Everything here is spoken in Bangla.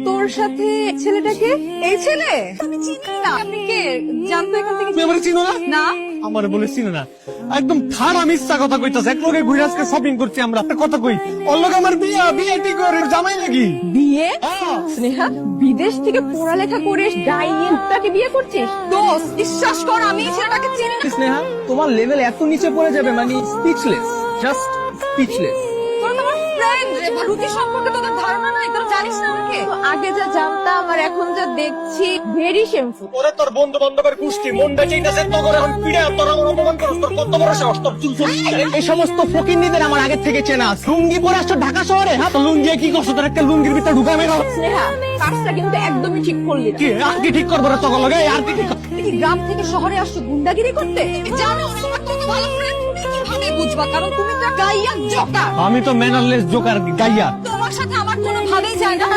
তোর সাথে ছেলেটাকে এই ছেলে আমি চিনি না। আপনি কে জানতো এখান থেকে? তুমি আমার চিনো না? না আমার বলে চিনো না? একদম খারাপ মিথ্যা কথা কইতাছে। এক লোকে ঘুরে আজকে শপিং করছি আমরা। একটা কথা কই, ওর লোক আমার বিয়ে ঠিক করে জামাই নাকি? বিয়ে? হ্যাঁ। স্নেহা বিদেশ থেকে পড়ালেখা করে ডাইনিয়াকে বিয়ে করছিস? দোস্ত বিশ্বাস কর আমি এই ছেলেটাকে চিনি না। স্নেহা, তোমার লেভেল এত নিচে পড়ে যাবে মানে স্পিচলেস, জাস্ট স্পিচলেস। তোর তো আমার ফ্রেন্ড রে, ভারতী সম্পর্কে তোদের ধারণা নাই, তোরা জানিস না আমাকে? আগে যা জানতাম আর এখন যা দেখছি ভেরি শেমফুল। ওরে তোর বন্ধু বান্ধবের গোষ্ঠী মনটা চাইতাছে তো করে এখন পিড়ে তোর আমার অপমান করছ। তোর কত বড় সাহস, তোর চুল চুল। এই সমস্ত ফকিন্নিদের আমার আগে থেকে চেনা। লুঙ্গি পরে আসছো ঢাকা শহরে? হ্যাঁ তো লুঙ্গি কি করছো? তোর একটা লুঙ্গির ভিতরে ঢুকা মেরো। স্নেহা কাজটা কিন্তু একদমই ঠিক করলি না। কি আর কি ঠিক করবো রে তখন লগে? আর কি ঠিক কর- তুই কি গ্রাম থেকে শহরে আসছো গুন্ডাগিরি করতে? জানো তোমার কত ভালো ফ্রেন্ড, কিভাবে বুঝবা? কারণ তুমি তো গাইয়া জোকার। আমি তো ম্যানারলেস জোকার গাইয়া। তোমার সাথে আমার কোনো ভাবেই যায় না।